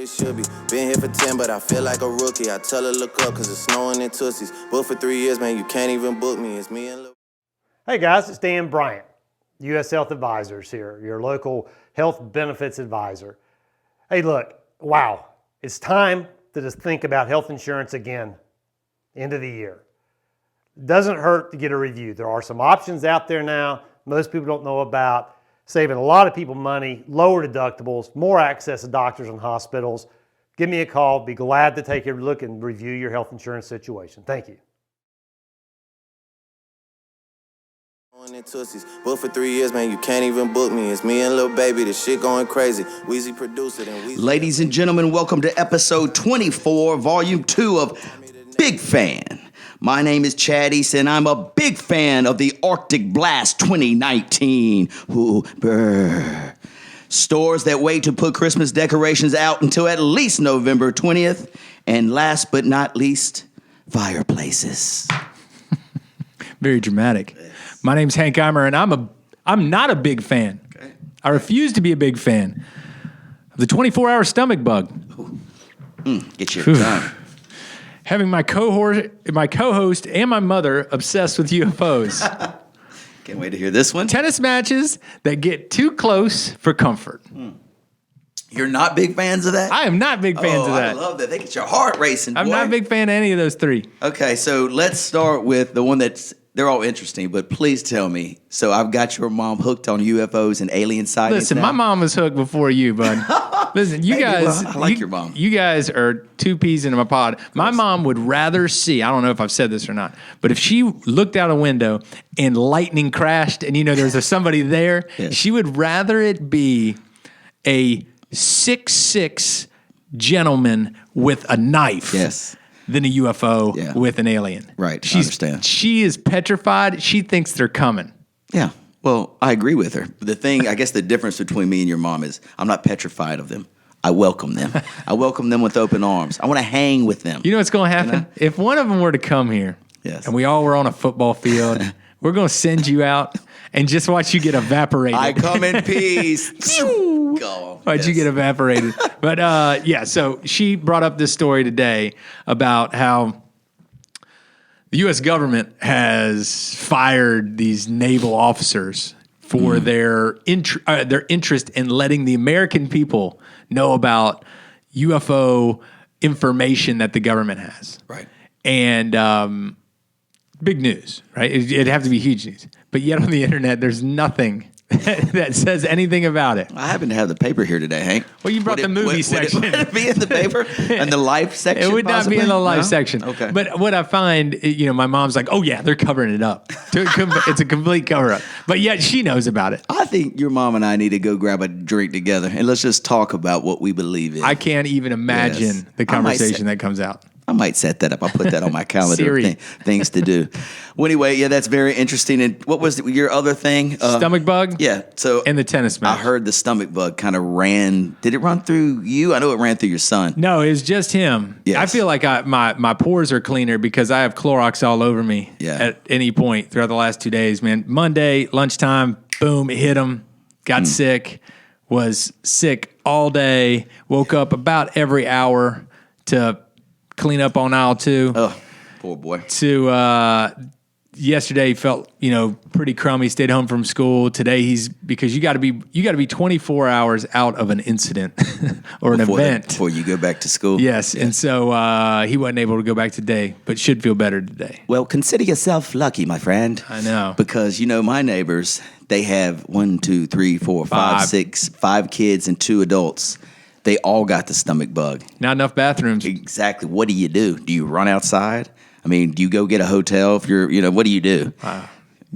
it should be. Been here for 10, but I feel like a rookie. I tell her look up, cause it's snowing in Tootsies. Booked for 3 years, man, you can't even book me. It's me and Lil. Hey guys, it's Dan Bryant, U.S. Health Advisors here, your local health benefits advisor. Hey look, wow, it's time to just think about health insurance again, end of the year. Doesn't hurt to get a review. There are some options out there now most people don't know about, saving a lot of people money, lower deductibles, more access to doctors and hospitals. Give me a call. Be glad to take a look and review your health insurance situation. Thank you. Booked for 3 years, man, you can't even book me. It's me and Lil Baby, the shit going crazy. Weezy produced it and Weezy. Ladies and gentlemen, welcome to episode 24, volume 2 of Big Fan. My name is Chad East, and I'm a big fan of the Arctic Blast 2019. Ooh, brr. Stores that wait to put Christmas decorations out until at least November 20th. And last but not least, fireplaces. Very dramatic. My name's Hank Eimer, and I'm not a big fan. Okay. I refuse to be a big fan of the 24-hour stomach bug. Get your gun. Having my co-host and my mother obsessed with UFOs. Can't wait to hear this one. Tennis matches that get too close for comfort. You're not big fans of that? I am not big fans of that. I love that. They get your heart racing, boy. I'm not a big fan of any of those three. Okay, so let's start with the one they're all interesting, but please tell me. So I've got your mom hooked on UFOs and alien sightings. Listen, now? my mom was hooked before you, bud. Listen, you guys. Well, I like your mom. You guys are two peas in my pod. My mom would rather see, I don't know if I've said this or not, but if she looked out a window and lightning crashed and, there's somebody there, yes. She would rather it be a 6'6" gentleman with a knife. Yes. Than a UFO with an alien. Right, I understand. She is petrified. She thinks they're coming. Yeah, well, I agree with her. The thing, I guess the difference between me and your mom is I'm not petrified of them. I welcome them. I welcome them with open arms. I want to hang with them. You know what's going to happen? If one of them were to come here and we all were on a football field, we're going to send you out and just watch you get evaporated. I come in peace. Go. Why'd you get evaporated? But so she brought up this story today about how the U.S. government has fired these naval officers for their interest in letting the American people know about UFO information that the government has. Right. And big news, right? It'd have to be huge news. But yet on the internet, there's nothing that says anything about it. I happen to have the paper here today, Hank. Well, you brought the movie section. Would it be in the paper? In the life section? It would possibly? not be in the life section. Okay. But what I find, my mom's like, oh yeah, they're covering it up. It's a complete cover up. But yet she knows about it. I think your mom and I need to go grab a drink together and let's just talk about what we believe in. I can't even imagine the conversation that comes out. I might set that up. I'll put that on my calendar. Things to do. Well, anyway, that's very interesting. And what was your other thing? Stomach bug? Yeah. And the tennis match. I heard the stomach bug kind of ran. Did it run through you? I know it ran through your son. No, it was just him. Yes. I feel like my pores are cleaner because I have Clorox all over me at any point throughout the last 2 days, man. Monday, lunchtime, boom, it hit him. Got sick. Was sick all day. Woke up about every hour to clean up on aisle 2. Oh, poor boy. Yesterday felt, pretty crummy. Stayed home from school. Today because you got to be 24 hours out of an incident or an event before you go back to school. Yes. And so he wasn't able to go back today, but should feel better today. Well, consider yourself lucky, my friend. I know. Because my neighbors, they have 1, 2, 3, 4, 5, 6, 5 kids and 2 adults. They all got the stomach bug. Not enough bathrooms. Exactly. What do? Do you run outside? I mean, do you go get a hotel if you're, what do you do?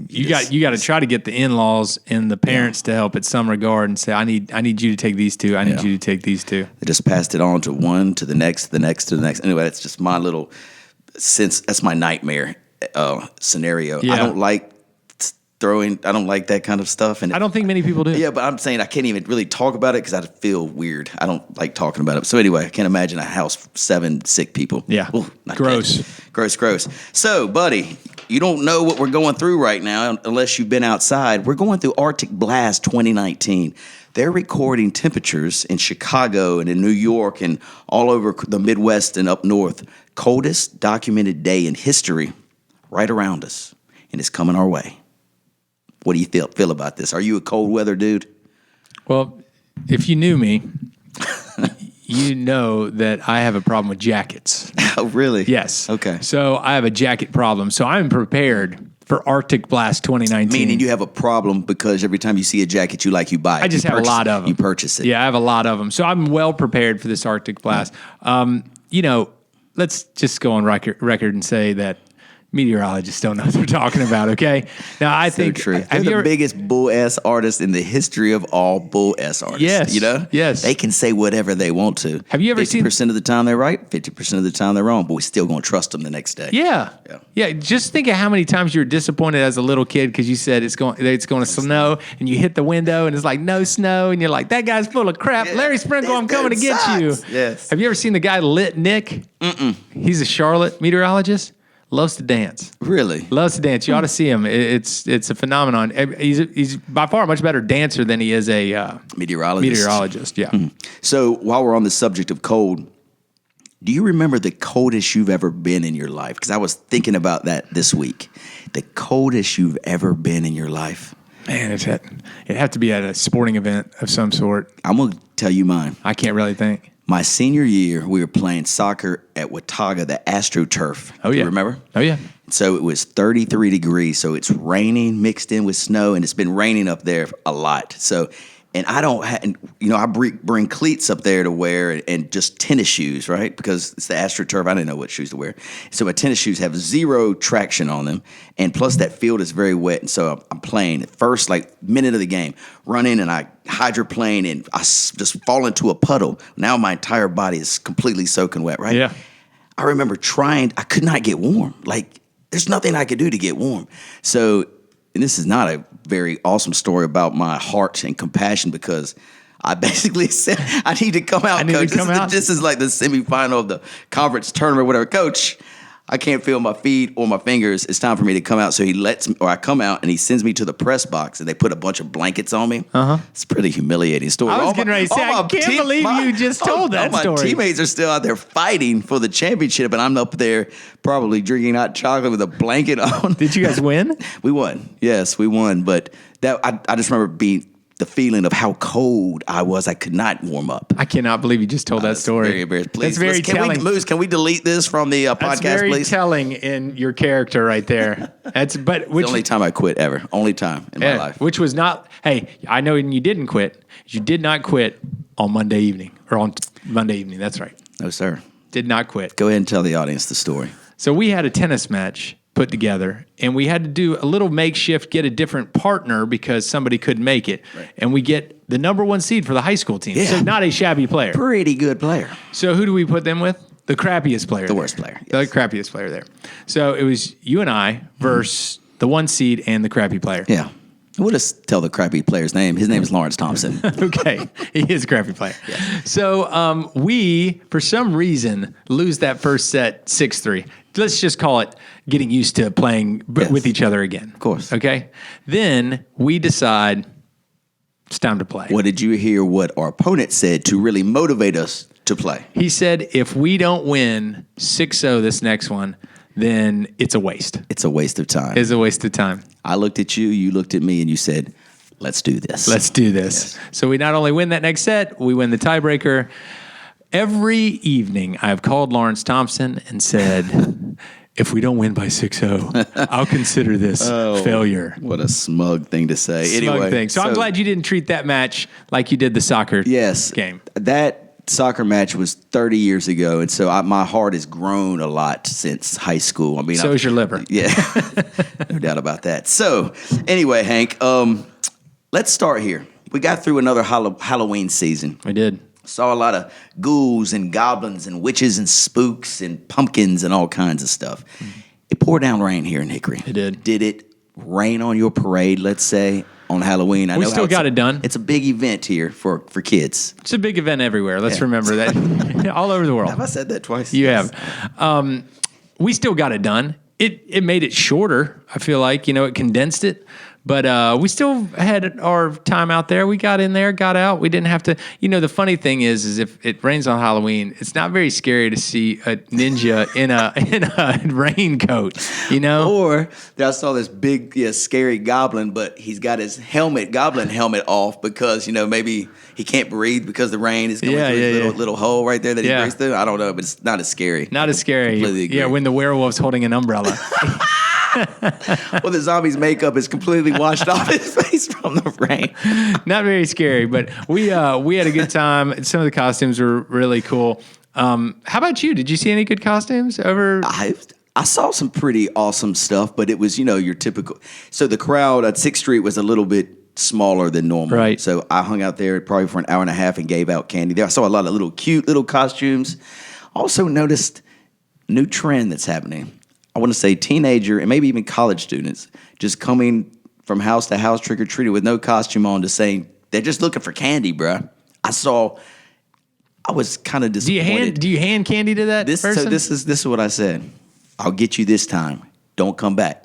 You got to try to get the in-laws and the parents to help at some regard and say, I need you to take these 2. I need you to take these 2. They just passed it on to one, to the next, to the next, to the next. Anyway, that's just my little that's my nightmare scenario. Yeah. I don't like that kind of stuff. And I don't think many people do. Yeah, but I'm saying I can't even really talk about it because I feel weird. I don't like talking about it. So anyway, I can't imagine a house 7 sick people. Yeah. Ooh, gross. Gross. So, buddy, you don't know what we're going through right now unless you've been outside. We're going through Arctic Blast 2019. they're recording temperatures in Chicago and in New York and all over the Midwest and up north. Coldest documented day in history right around us, and it's coming our way. What do you feel about this? Are you a cold weather dude? Well, if you knew me, you know that I have a problem with jackets. Oh, really? Yes. Okay. So I have a jacket problem. So I'm prepared for Arctic Blast 2019. Meaning you have a problem because every time you see a jacket you like, you buy it. I just have a lot of them. You purchase it. Yeah, I have a lot of them. So I'm well prepared for this Arctic Blast. Let's just go on record and say that meteorologists don't know what they're talking about, okay? Now, I think... True. They're the biggest bull-ass artists in the history of all bull-ass artists. Yes. You know? Yes. They can say whatever they want to. Have you ever 50% of the time they're right, 50% of the time they're wrong, but we're still going to trust them the next day. Yeah. Just think of how many times you were disappointed as a little kid because you said it's going to snow, and you hit the window, and it's like, no snow, and you're like, that guy's full of crap. Yeah. Larry Sprinkle, I'm coming to get you. Yes. Have you ever seen the guy Lit Nick? Mm-mm. He's a Charlotte meteorologist. Loves to dance. Really? Loves to dance. You ought to see him. It's a phenomenon. He's by far a much better dancer than he is a meteorologist. Yeah. Mm-hmm. So while we're on the subject of cold, do you remember the coldest you've ever been in your life? Because I was thinking about that this week. The coldest you've ever been in your life. Man, it'd have to be at a sporting event of some sort. I'm going to tell you mine. I can't really think. My senior year, we were playing soccer at Watauga, the AstroTurf. Oh, yeah. Do you remember? Oh, yeah. So it was 33 degrees. So it's raining mixed in with snow, and it's been raining up there a lot. So, and I don't I bring cleats up there to wear and just tennis shoes, right? Because it's the AstroTurf. I didn't know what shoes to wear. So my tennis shoes have zero traction on them. And plus that field is very wet. And so I'm playing. The first minute of the game, run in and I hydroplane and I just fall into a puddle. Now my entire body is completely soaking wet, right? Yeah. I remember I could not get warm. There's nothing I could do to get warm. So, and this is not a very awesome story about my heart and compassion because I basically said, I need to come out, Coach. This is like the semifinal of the conference tournament, whatever. Coach, I can't feel my feet or my fingers. It's time for me to come out. So he lets me, or I come out and he sends me to the press box and they put a bunch of blankets on me. Uh-huh. It's a pretty humiliating story. I was getting ready to say, I can't believe you just told that story. My teammates are still out there fighting for the championship and I'm up there probably drinking hot chocolate with a blanket on. Did you guys win? We won. Yes, we won. But I just remember the feeling of how cold I was. I could not warm up. I cannot believe you just told that story. Very embarrassed. Please, that's very telling. Can we delete this from the podcast, please? That's very telling in your character right there. It's the only time I quit ever. Only time in my life. Which was not, hey, I know you didn't quit. You did not quit on Monday evening. That's right. No, sir. Did not quit. Go ahead and tell the audience the story. So we had a tennis match put together, and we had to do a little makeshift, get a different partner because somebody couldn't make it. Right. And we get the number 1 seed for the high school team. Yeah. So not a shabby player. Pretty good player. So who do we put them with? The crappiest player. The worst player. Yes. The crappiest player there. So it was you and I versus the 1 seed and the crappy player. Yeah. We'll just tell the crappy player's name. His name is Lawrence Thompson. Okay. He is a crappy player. Yeah. So we, for some reason, lose that first set 6-3. Let's just call it getting used to playing with each other again. Of course. Okay? Then we decide it's time to play. What did you hear what our opponent said to really motivate us to play? He said, if we don't win 6-0 this next one, then it's a waste. It's a waste of time. It's a waste of time. I looked at you, you looked at me, and you said, let's do this. Let's do this. Yes. So we not only win that next set, we win the tiebreaker. Every evening, I've called Lawrence Thompson and said, if we don't win by 6-0, I'll consider this failure. What a smug thing to say. Smug thing. So I'm glad you didn't treat that match like you did the soccer game. That soccer match was 30 years ago, and so my heart has grown a lot since high school. I mean, so is your liver. Yeah, no doubt about that. So anyway, Hank, let's start here. We got through another Halloween season. We did. Saw a lot of ghouls and goblins and witches and spooks and pumpkins and all kinds of stuff. It poured down rain here in Hickory. It did. Did it rain on your parade, let's say, on Halloween? We still got it done. It's a big event here for kids. It's a big event everywhere. Let's remember that. All over the world. Have I said that twice? You have. We still got it done. It made it shorter, I feel like. It condensed it. But we still had our time out there. We got in there, got out. We didn't have to. The funny thing is if it rains on Halloween, it's not very scary to see a ninja in a raincoat. Or I saw this big, scary goblin, but he's got his goblin helmet off because maybe he can't breathe because the rain is going through his little hole right there that he breathes through. I don't know, but it's not as scary. Not as scary. Completely agree. Yeah, when the werewolf's holding an umbrella. Well, the zombie's makeup is completely washed off his face from the rain. Not very scary, but we had a good time. Some of the costumes were really cool. How about you? Did you see any good costumes over? I saw some pretty awesome stuff, but it was, your typical. So the crowd at 6th Street was a little bit smaller than normal. Right. So I hung out there probably for an hour and a half and gave out candy there. I saw a lot of cute little costumes. Also noticed a new trend that's happening. I want to say teenager and maybe even college students just coming from house to house trick-or-treating with no costume on, just saying they're just looking for candy, bruh. I was kind of disappointed. Do you hand candy to that person? So this is what I said. I'll get you this time. Don't come back.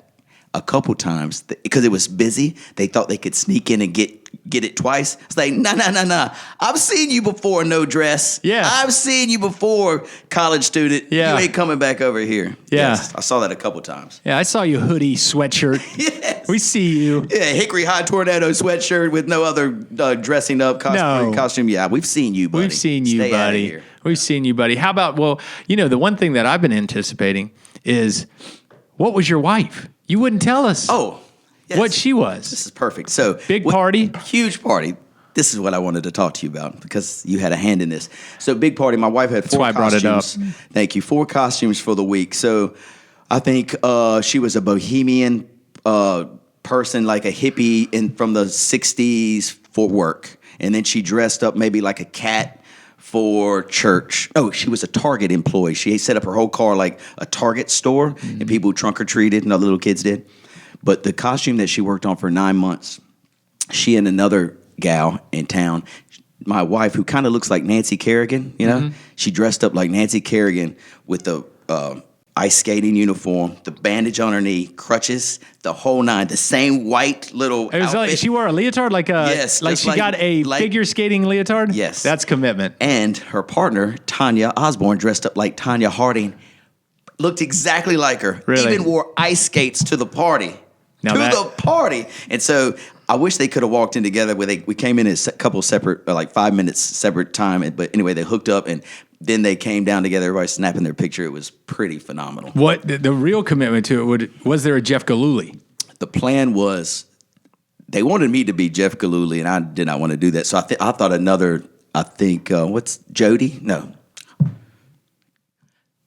A couple times, because it was busy, they thought they could sneak in and get it twice. It's like, nah. I've seen you before, no dress. Yeah. I've seen you before, college student. Yeah. You ain't coming back over here. Yeah. Yes, I saw that a couple times. Yeah, I saw you hoodie, sweatshirt. Yes. We see you. Yeah, Hickory High Tornado sweatshirt with no other dressing up costume. Yeah, we've seen you, buddy. We've seen you, Stay outta buddy. here. We've seen you, buddy. How about, the one thing that I've been anticipating is, what was your wife? You wouldn't tell us. Oh, yes. What she was. This is perfect. So Big party? Huge party. This is what I wanted to talk to you about because you had a hand in this. So big party. My wife had 4 why I brought costumes. it up. Thank you. 4 costumes for the week. So I think she was a bohemian person, like a hippie from the 60s for work. And then she dressed up maybe like a cat for church. Oh, she was a Target employee. She set up her whole car like a Target store, and people trunk or treated, and the little kids did. But the costume that she worked on for 9 months, she and another gal in town, my wife, who kind of looks like Nancy Kerrigan, she dressed up like Nancy Kerrigan with the ice skating uniform, the bandage on her knee, crutches, the whole nine, the same white little It was outfit. like she wore a leotard, Yes, like she got a figure skating leotard. Yes, that's commitment. And her partner Tanya Osborne dressed up like Tanya Harding, looked exactly like her. Really? Even wore ice skates to the party. The party. And so I wish they could have walked in together. We came in at a couple separate, like 5 minutes separate time. But anyway, they hooked up and then they came down together. Everybody snapping their picture. It was pretty phenomenal. What the real commitment to it was there a Jeff Galooly? The plan was they wanted me to be Jeff Galooly, and I did not want to do that. So I thought another. What's Jody? No.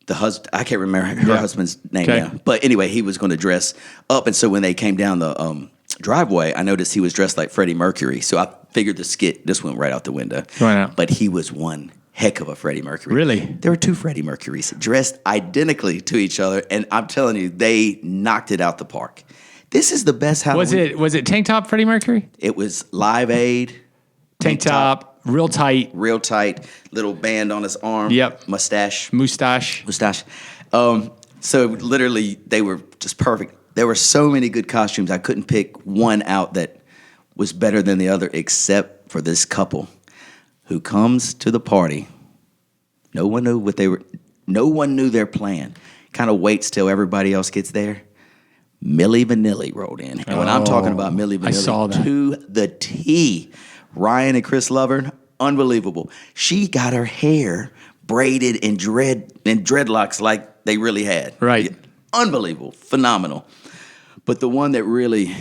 The husband, I can't remember her husband's name now. But anyway, he was going to dress up. And so when they came down the driveway, I noticed he was dressed like Freddie Mercury. So I figured the skit just went right out the window. Right out. But he was one heck of a Freddie Mercury. Really? There were 2 Freddie Mercurys dressed identically to each other. And I'm telling you, they knocked it out the park. This is the best Halloween. Was it tank top Freddie Mercury? It was Live Aid. Tank top. Real tight, little band on his arm. Yep. Mustache. So literally, they were just perfect. There were so many good costumes. I couldn't pick one out that was better than the other, except for this couple who comes to the party. No one knew what they were. No one knew their plan. Kind of waits till everybody else gets there. Milli Vanilli rolled in, and when I'm talking about Milli Vanilli, I saw that. To the T. Ryan and Chris Lovern, unbelievable. She got her hair braided in dreadlocks like they really had. Right. Unbelievable. Phenomenal. But the one that really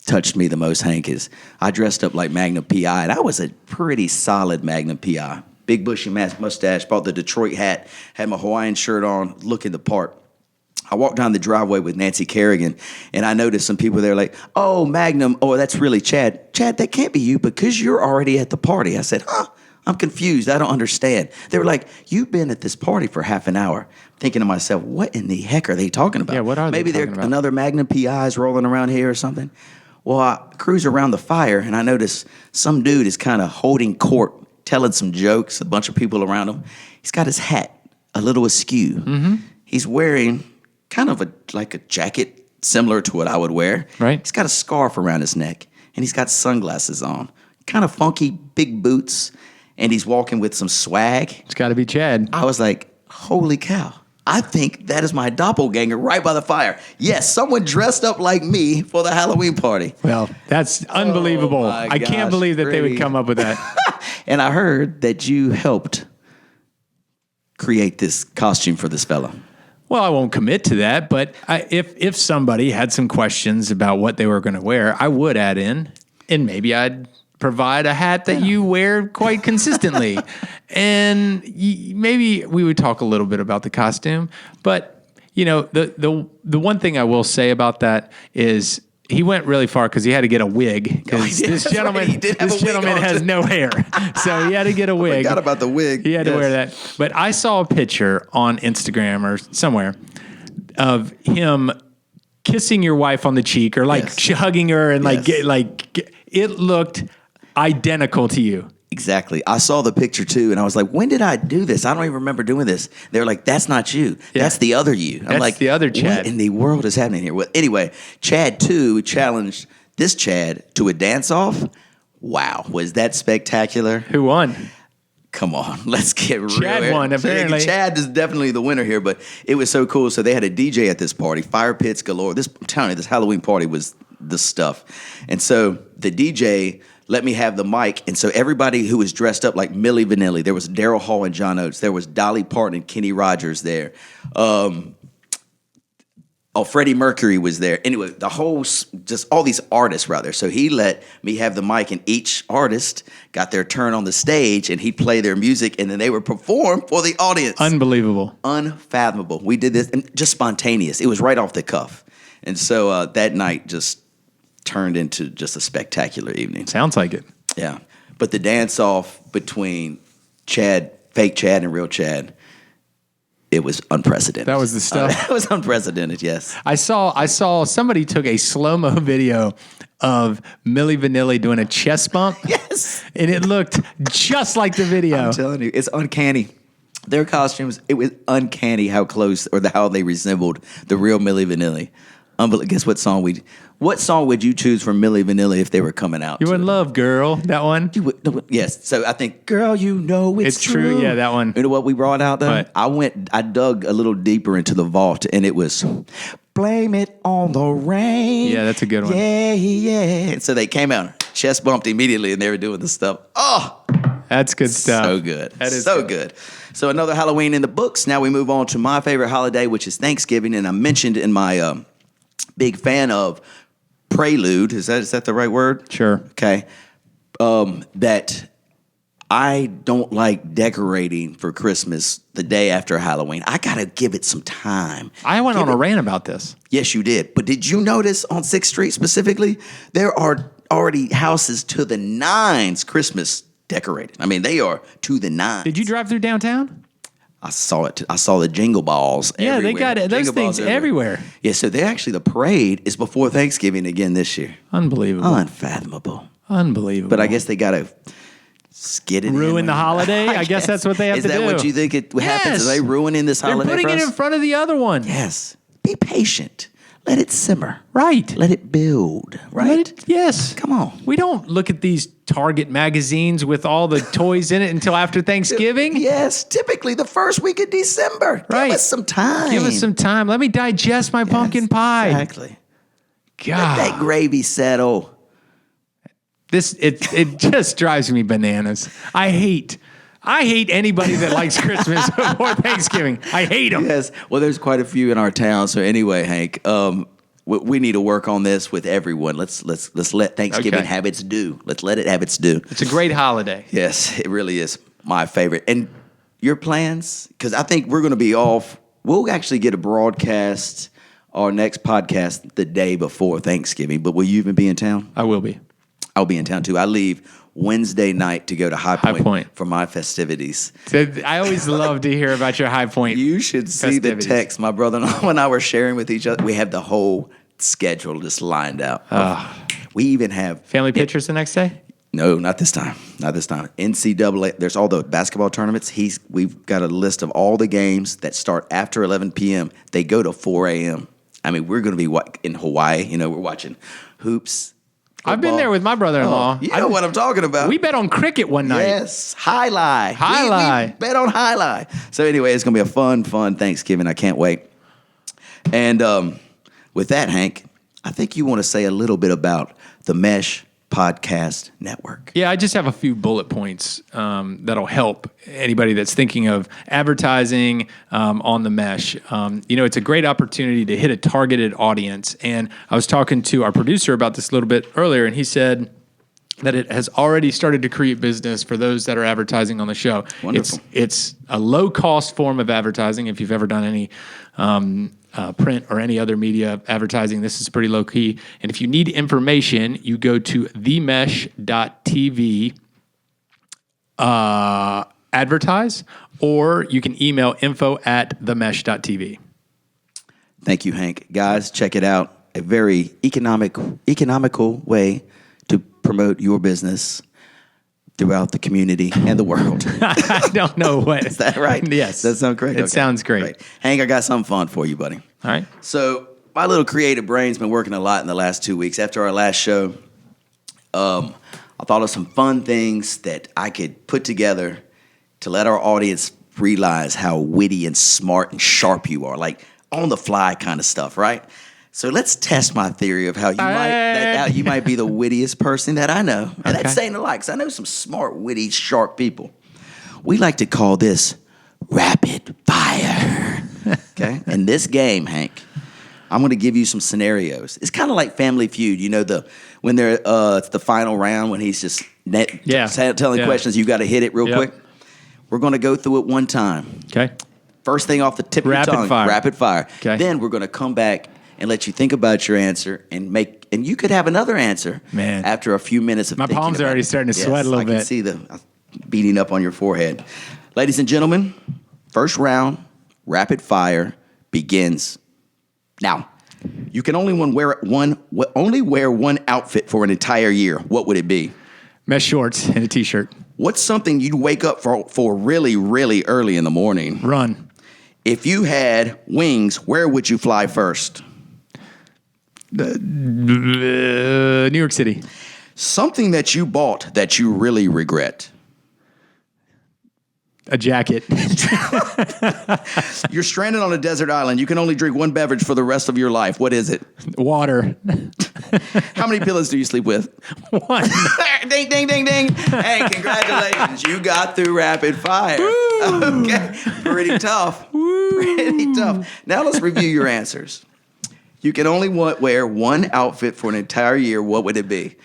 touched me the most, Hank, is I dressed up like Magnum P.I., and I was a pretty solid Magnum P.I. Big bushy mustache, bought the Detroit hat, had my Hawaiian shirt on, looking the part. I walked down the driveway with Nancy Kerrigan, and I noticed some people there like, oh, Magnum, oh, that's really Chad. Chad, that can't be you because you're already at the party. I said, I'm confused. I don't understand. They were like, you've been at this party for half an hour. Thinking to myself, what in the heck are they talking about? Yeah, what are they Maybe talking about? Another Magnum PI's rolling around here or something. Well, I cruise around the fire, and I notice some dude is kind of holding court, telling some jokes, a bunch of people around him. He's got his hat a little askew. Mm-hmm. He's wearing kind of like a jacket similar to what I would wear. Right. He's got a scarf around his neck, and he's got sunglasses on, kind of funky, big boots, and he's walking with some swag. It's got to be Chad. I was like, holy cow. I think that is my doppelganger right by the fire. Yes, someone dressed up like me for the Halloween party. Well, that's unbelievable. I can't believe that they would come up with that. And I heard that you helped create this costume for this fella. Well, I won't commit to that, but if somebody had some questions about what they were going to wear, I would add in, and maybe I'd provide a hat that you wear quite consistently. And maybe we would talk a little bit about the costume. But, you know, the one thing I will say about that is he went really far because he had to get a wig. Because this gentleman has no hair. So he had to get a wig. I forgot about the wig. He had to wear that. But I saw a picture on Instagram or somewhere of him kissing your wife on the cheek or like hugging her and it looked identical to you. Exactly. I saw the picture too, and I was like, when did I do this? I don't even remember doing this. They were like, that's not you. Yeah. That's the other you. I'm like, the other Chad. What in the world is happening here? Well, anyway, Chad 2 challenged this Chad to a dance-off. Wow. Was that spectacular? Who won? Come on, let's get real. Chad won, apparently. Chad is definitely the winner here, but it was so cool. So they had a DJ at this party, fire pits galore. I'm telling you, this Halloween party was the stuff. And so the DJ let me have the mic. And so everybody who was dressed up like Milli Vanilli, there was Daryl Hall and John Oates. There was Dolly Parton and Kenny Rogers there. Freddie Mercury was there. Anyway, just all these artists were out there. So he let me have the mic, and each artist got their turn on the stage, and he'd play their music, and then they would perform for the audience. Unbelievable. Unfathomable. We did this, and just spontaneous. It was right off the cuff. And so that night just turned into just a spectacular evening. Sounds like it. Yeah. But the dance-off between Chad, fake Chad, and real Chad, it was unprecedented. That was the stuff. That was unprecedented, yes. I saw somebody took a slow-mo video of Milli Vanilli doing a chest bump. Yes. And it looked just like the video. I'm telling you, it's uncanny. Their costumes, it was uncanny how close or how they resembled the real Milli Vanilli. Guess what song would you choose from Milli Vanilli if they were coming out? You would love Girl, that one? Yes. So I think, Girl, you know it's true. Yeah, that one. You know what we brought out though? What? I dug a little deeper into the vault, and it was Blame It on the Rain. Yeah, that's a good one. Yeah, yeah. And so they came out, chest bumped immediately, and they were doing the stuff. Oh, that's good stuff. So good. That is so good. So another Halloween in the books. Now we move on to my favorite holiday, which is Thanksgiving, and I mentioned in my big fan of Prelude. Is that the right word? Sure. Okay. That I don't like decorating for Christmas the day after Halloween. I got to give it some time. I went on a rant about this. Yes, you did. But did you notice on 6th Street specifically, there are already houses to the nines Christmas decorated. I mean, they are to the nines. Did you drive through downtown? I saw it. I saw the jingle balls everywhere. Yeah, they got it. Those things everywhere. Yeah, so the parade is before Thanksgiving again this year. Unbelievable. Unfathomable. Unbelievable. But I guess they got to skid it ruin the holiday. I guess that's what they have to do. Is that what you think happens? Are they ruining this holiday? They're putting it in front of the other one. Yes. Be patient. Let it simmer. Right. Let it build. Right. Yes. Come on. We don't look at these Target magazines with all the toys in it until after Thanksgiving. Yes. Typically the first week of December. Right. Give us some time. Give us some time. Let me digest my pumpkin pie. Exactly. God. Let that gravy settle. It just drives me bananas. I hate anybody that likes Christmas before Thanksgiving. I hate them. Yes. Well, there's quite a few in our town. So anyway, Hank, we need to work on this with everyone. Let's let Thanksgiving have its due. Let's let it have its due. It's a great holiday. Yes, it really is my favorite. And your plans? Because I think we're going to be off. We'll actually get a broadcast, our next podcast, the day before Thanksgiving. But will you even be in town? I will be. I'll be in town too. I leave Wednesday night to go to High Point for my festivities. I always love to hear about your High Point. You should see the text my brother-in-law and I were sharing with each other. We have the whole schedule just lined out. We even have family pictures the next day. No, not this time. Not this time. NCAA. There's all the basketball tournaments. We've got a list of all the games that start after 11 p.m. They go to 4 a.m. I mean, we're going to be in Hawaii. You know, we're watching hoops. I've been there with my brother-in-law. You know what I'm talking about. We bet on cricket one night. Yes, highlight. Highlight. We bet on highlight. So anyway, it's going to be a fun Thanksgiving. I can't wait. And with that, Hank, I think you want to say a little bit about the Mesh Podcast Network. Yeah, I just have a few bullet points that'll help anybody that's thinking of advertising on the Mesh. It's a great opportunity to hit a targeted audience. And I was talking to our producer about this a little bit earlier, and he said that it has already started to create business for those that are advertising on the show. Wonderful. It's a low-cost form of advertising. If you've ever done any print or any other media advertising, this is pretty low-key. And if you need information, you go to themesh.tv, advertise, or you can email info@themesh.tv. Thank you, Hank. Guys, check it out. A very economical way to promote your business throughout the community and the world. I don't know what. Is that right? Yes. Does that sound correct? It sounds great. Hank, I got something fun for you, buddy. All right. So my little creative brain's been working a lot in the last 2 weeks. After our last show, I thought of some fun things that I could put together to let our audience realize how witty and smart and sharp you are, like on the fly kind of stuff, right? So let's test my theory of how you might be the wittiest person that I know. And that's saying a lot, because I know some smart, witty, sharp people. We like to call this rapid fire. Okay? In this game, Hank, I'm going to give you some scenarios. It's kind of like Family Feud. You know, when they're it's the final round when he's just telling questions, you got to hit it real quick. We're going to go through it one time. Okay. First thing off the tip of your tongue, rapid fire. Okay. Then we're going to come back and let you think about your answer and you could have another answer after a few minutes of my thinking palms are already starting to sweat a little bit. I can see the beating up on your forehead. Ladies and gentlemen, first round, rapid fire begins now. You can only wear one outfit for an entire year. What would it be? Mesh shorts and a t-shirt. What's something you'd wake up for really, really early in the morning? Run. If you had wings, where would you fly first? New York City. Something that you bought that you really regret. A jacket. You're stranded on a desert island. You can only drink one beverage for the rest of your life. What is it? Water. How many pillows do you sleep with? One. Ding, ding, ding, ding. Hey, congratulations. You got through rapid fire. Woo. Okay. Pretty tough. Woo. Pretty tough. Now let's review your answers. You can only wear one outfit for an entire year. What would it be?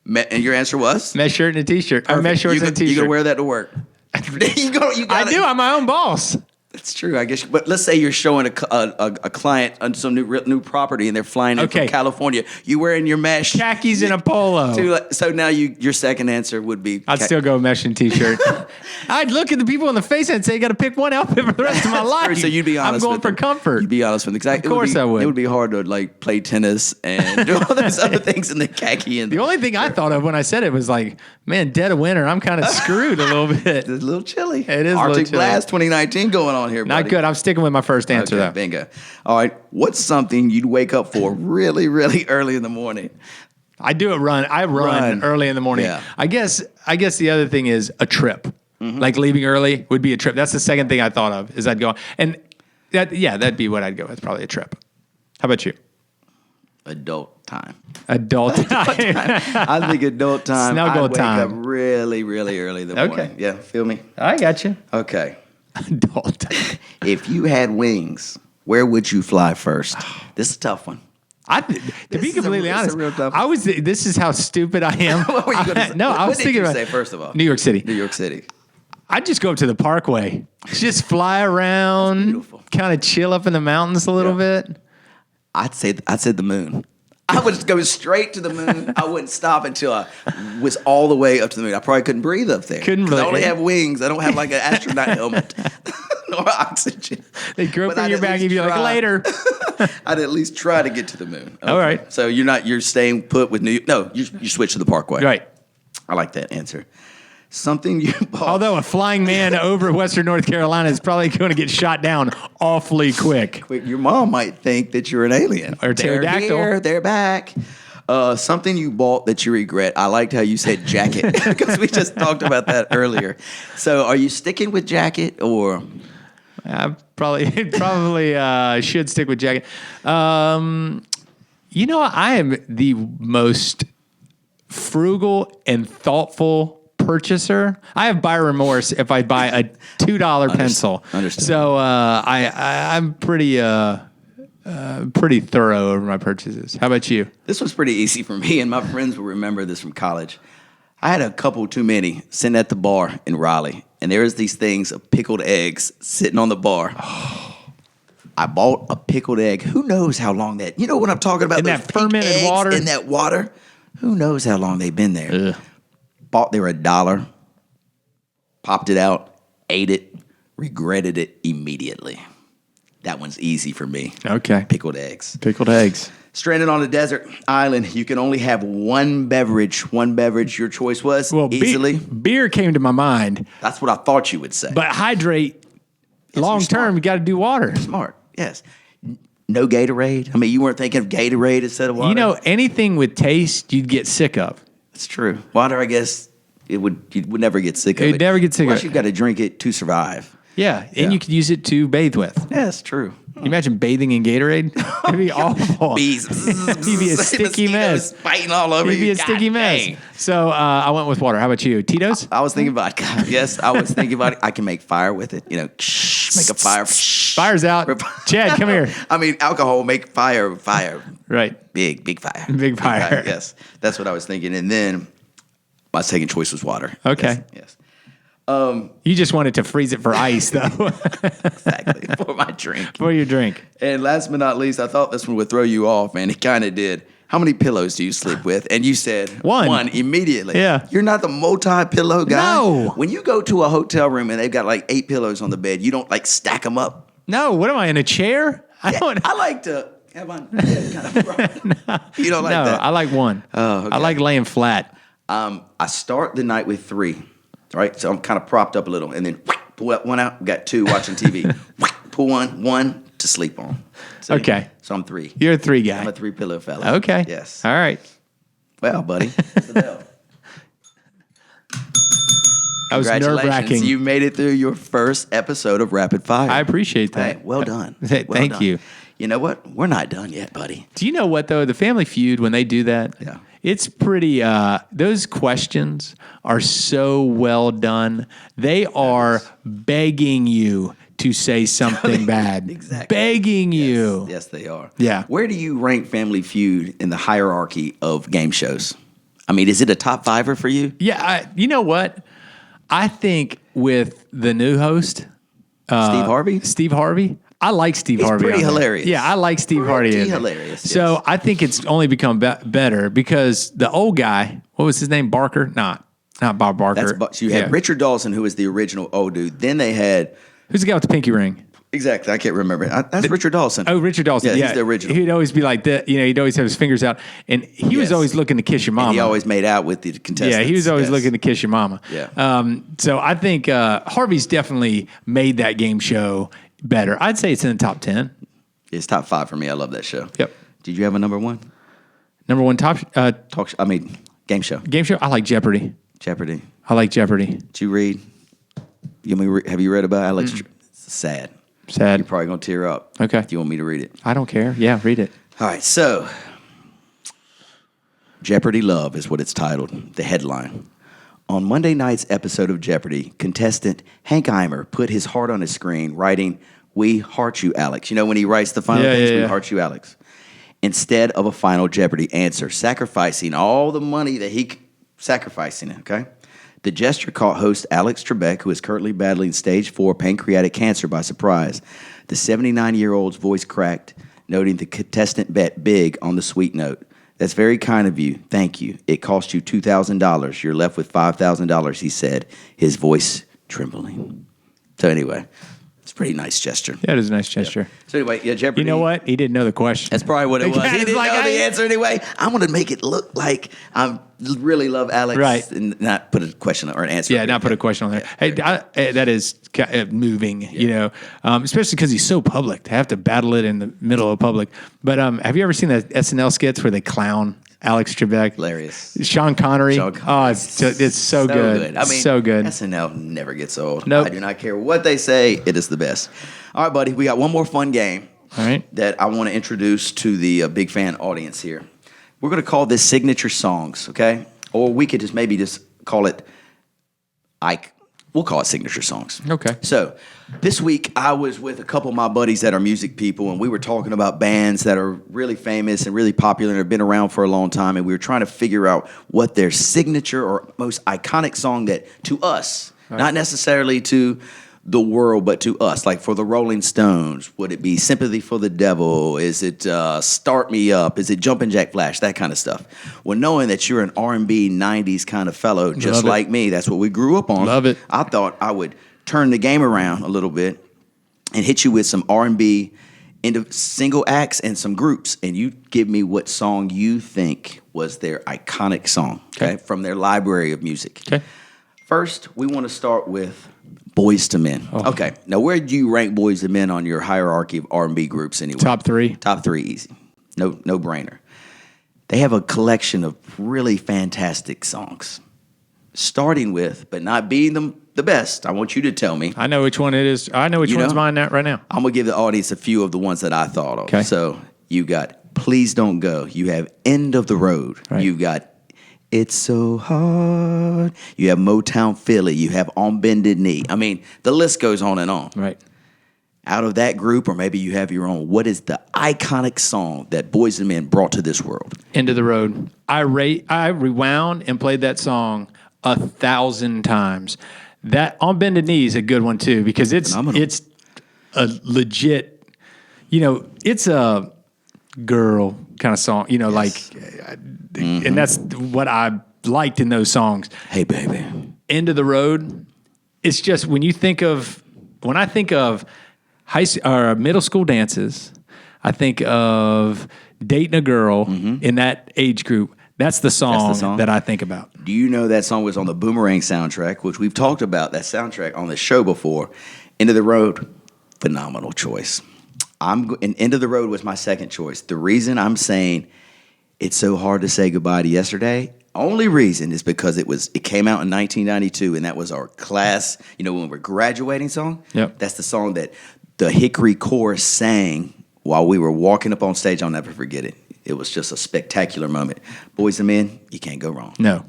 And your answer was? Mesh shirt and a t-shirt. Mesh shorts and a t-shirt. You can wear that to work. I do. I'm my own boss. That's true, I guess. But let's say you're showing a client on some new property, and they're flying in from California. You wearing your mesh khakis and a polo. So now your second answer would be. I'd still go mesh and t-shirt. I'd look at the people in the face and say, "You got to pick one outfit for the rest of my life." So you'd be honest. I'm going for comfort. You'd be honest with them. Of course, I would. It would be hard to play tennis and do all those other things in the khaki. And the only thing I thought of when I said it was like, man, dead of winter, I'm kind of screwed a little bit. It's a little chilly. It is Arctic Blast 2019 going on here, buddy. Not good. I'm sticking with my first answer, though. Bingo. All right. What's something you'd wake up for really, really early in the morning? I do a run. I run early in the morning. Yeah. I guess the other thing is a trip. Mm-hmm. Like leaving early would be a trip. That's the second thing I thought of is I'd go. And that'd be what I'd go with, probably a trip. How about you? Adult time. Adult time. I think adult time. Snuggle I'd wake time. up really, really early in the morning. Okay. Yeah, feel me? I got you. Okay. Adult time. If you had wings, where would you fly first? This is a tough one. To be completely honest, this is how stupid I am. What were you going to say? I was thinking about, say first of all? New York City. New York City. I'd just go up to the Parkway. Just fly around, kind of chill up in the mountains a little bit. I'd say the moon. I would just go straight to the moon. I wouldn't stop until I was all the way up to the moon. I probably couldn't breathe up there. Couldn't breathe. I only have wings. I don't have like an astronaut helmet or oxygen. They grope in your bag and you'd be like, later. I'd at least try to get to the moon. Okay. All right. So you're staying put with you switch to the Parkway. Right. I like that answer. Something you bought. Although a flying man over Western North Carolina is probably going to get shot down awfully quick. Your mom might think that you're an alien. Or pterodactyl. They're here, they're back. Something you bought that you regret. I liked how you said jacket because we just talked about that earlier. So are you sticking with jacket or? I probably should stick with jacket. I am the most frugal and thoughtful purchaser. I have buyer remorse if I buy a $2 pencil. Understand. So I'm pretty thorough over my purchases. How about you? This was pretty easy for me, and my friends will remember this from college. I had a couple too many sitting at the bar in Raleigh, and there was these things of pickled eggs sitting on the bar. I bought a pickled egg. Who knows how long that? You know what I'm talking about? In that fermented water? In that water. Who knows how long they've been there? Ugh. Bought there $1, popped it out, ate it, regretted it immediately. That one's easy for me. Okay. Pickled eggs. Pickled eggs. Stranded on a desert island, you can only have one beverage. One beverage, your choice was easily. Beer came to my mind. That's what I thought you would say. But hydrate, long term, you got to do water. Smart, yes. No Gatorade. I mean, you weren't thinking of Gatorade instead of water. You know, anything with taste, you'd get sick of. It's true. Water, I guess, you would never get sick of it. You'd never get sick of it. You've got to drink it to survive. Yeah, and you could use it to bathe with. Yeah, that's true. Can you imagine bathing in Gatorade? It'd be awful. Bees. You'd be a sticky mess. Fighting all over You'd you. be a sticky mess. Dang. So I went with water. How about you? Tito's? I was thinking vodka. Yes, I was thinking vodka. I can make fire with it. You know, make a fire. Fire's out. Chad, come here. I mean, alcohol make fire. Right. Big fire. Big fire. Yes, that's what I was thinking. And then my second choice was water. Okay. Yes. You just wanted to freeze it for ice, though. Exactly. For my drink. For your drink. And last but not least, I thought this one would throw you off, man. It kind of did. How many pillows do you sleep with? And you said one immediately. Yeah. You're not the multi-pillow guy? No. When you go to a hotel room and they've got like 8 pillows on the bed, you don't like stack them up? No. What am I, in a chair? I like to have my head kind of front. No. You don't like that? No, I like one. Oh, okay. I like laying flat. I start the night with 3. Right, so I'm kind of propped up a little, and then pull one out. Got 2 watching TV. Pull one to sleep on. See? Okay, so I'm 3. You're a 3 guy. I'm a 3 pillow fella. Okay. Yes. All right. Well, buddy, what's the bell? That was nerve-wracking. You made it through your first episode of Rapid Fire. I appreciate that. Hey, well done. Thank you. You know what? We're not done yet, buddy. Do you know what, though? The Family Feud, when they do that, yeah. It's pretty, those questions are so well done. They are begging you to say something bad. Exactly. Begging you. Yes, they are. Yeah. Where do you rank Family Feud in the hierarchy of game shows? I mean, is it a top 5er for you? Yeah. You know what? I think with the new host, Steve Harvey? I like Steve Harvey. He's pretty hilarious. Yeah, I like Steve Harvey. Pretty hilarious. So yes. I think it's only become better because the old guy, what was his name? Barker? Not Bob Barker. So you had Richard Dawson, who was the original old dude. Then they had... Who's the guy with the pinky ring? Exactly. I can't remember. That's Richard Dawson. Oh, Richard Dawson. Yeah, he's the original. He'd always be like that. You know, he'd always have his fingers out. And he was always looking to kiss your mama. And he always made out with the contestants. Yeah, he was always looking to kiss your mama. Yeah. So I think Harvey's definitely made that game show better. I'd say it's in the top 10. It's top 5 for me. I love that show. Yep. Did you have a number 1? Number 1 top game show. Game show. I like Jeopardy. Jeopardy. I like Jeopardy. Did you read? Have you read about Alex? It's sad. Sad. You're probably gonna tear up. Okay. If you want me to read it. I don't care. Yeah, read it. All right. So, Jeopardy Love is what it's titled. The headline. On Monday night's episode of Jeopardy, contestant Hank Eimer put his heart on his screen, writing, "We heart you, Alex." You know when he writes the final things, "We heart you, Alex," instead of a final Jeopardy answer, sacrificing all the money that sacrificing it, okay? The gesture caught host Alex Trebek, who is currently battling stage 4 pancreatic cancer, by surprise. The 79-year-old's voice cracked, noting the contestant bet big on the sweet note. "That's very kind of you. Thank you. It cost you $2,000. You're left with $5,000, he said, his voice trembling. So anyway, It's a pretty nice gesture. That is a nice gesture. Yeah. So anyway, yeah, Jeopardy. You know what? He didn't know the question. That's probably what it was. He didn't know the answer anyway. I'm going to make it look like I really love Alex. Right. And not put a question or an answer. Yeah, not put a question on there. Hey, that is moving, especially because he's so public. To have to battle it in the middle of public. But have you ever seen the SNL skits where they clown Alex Trebek? Hilarious. Sean Connery. Oh, it's so good. I mean, so good. SNL never gets old. Nope. I do not care what they say. It is the best. All right, buddy. We got one more fun game. All right. That I want to introduce to the big fan audience here. We're going to call this signature songs, okay? Or we could just maybe just call it we'll call it signature songs. Okay. So this week I was with a couple of my buddies that are music people, and we were talking about bands that are really famous and really popular and have been around for a long time, and we were trying to figure out what their signature or most iconic song that to us, not necessarily to the world, but to us. Like for the Rolling Stones, would it be Sympathy for the Devil? Is it Start Me Up? Is it Jumpin' Jack Flash? That kind of stuff. Well, knowing that you're an R&B 90s kind of fellow, just like me, that's what we grew up on. Love it. I thought I would turn the game around a little bit and hit you with some R&B into single acts and some groups, and you give me what song you think was their iconic song, okay? From their library of music. Okay. First, we want to start with Boyz II Men. Oh. Okay. Now, where do you rank Boyz II Men on your hierarchy of R&B groups anyway? Top 3. Top 3, easy. No brainer. They have a collection of really fantastic songs. Starting with, but not being the best. I want you to tell me. I know which one it is. I know which one's mine right now. I'm going to give the audience a few of the ones that I thought of. Okay. So you got Please Don't Go. You have End of the Road. Right. You've got It's So Hard. You have Motown Philly. You have On Bended Knee. I mean, the list goes on and on. Right. Out of that group, or maybe you have your own, what is the iconic song that Boyz II Men brought to this world? End of the Road. I rewound and played that song 1,000 times. That On Bended Knee is a good one too, because it's a legit, it's a girl kind of song, and that's what I liked in those songs. Hey, baby. End of the Road. It's just when I think of middle school dances, I think of dating a girl in that age group. That's the song that I think about. Do you know that song was on the Boomerang soundtrack, which we've talked about that soundtrack on the show before? End of the Road, phenomenal choice. And End of the Road was my second choice. The reason I'm saying It's So Hard to Say Goodbye to Yesterday, only reason is because it came out in 1992, and that was our class, when we're graduating song. Yep. That's the song that the Hickory chorus sang while we were walking up on stage. I'll never forget it. It was just a spectacular moment. Boyz II Men, you can't go wrong. No.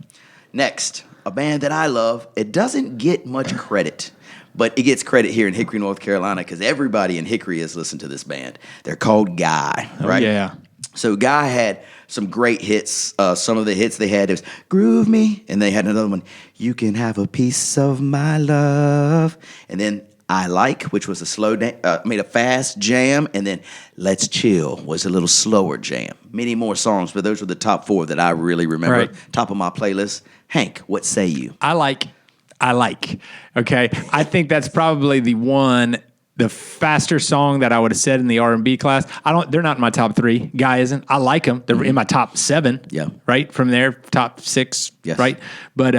Next, a band that I love. It doesn't get much credit, but it gets credit here in Hickory, North Carolina, because everybody in Hickory has listened to this band. They're called Guy, right? Oh, yeah. So Guy had some great hits. Some of the hits they had was Groove Me, and they had another one, You Can Have a Piece of My Love. And then I Like, which was a fast jam, and then Let's Chill was a little slower jam. Many more songs, but those were the top 4 that I really remember. Right. Top of my playlist. Hank, what say you? I like. Okay. I think that's probably the faster song that I would have said in the R&B class. They're not in my top 3. Guy isn't. I like them. They're in my top 7. Yeah. Right. From there, top 6. Yes. Right. But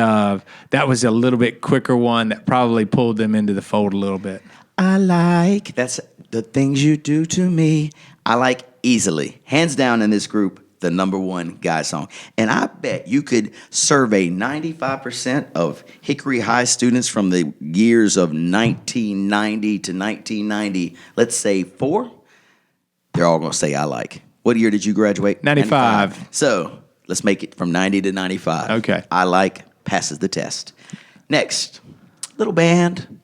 that was a little bit quicker one that probably pulled them into the fold a little bit. I like. That's the things you do to me. I like easily. Hands down in this group, the number 1 Guy song. And I bet you could survey 95% of Hickory High students from the years of 1990 to 1990, let's say 4, they're all going to say I like. What year did you graduate? 95. So let's make it from 90 to 95. Okay. I like passes the test. Next, little band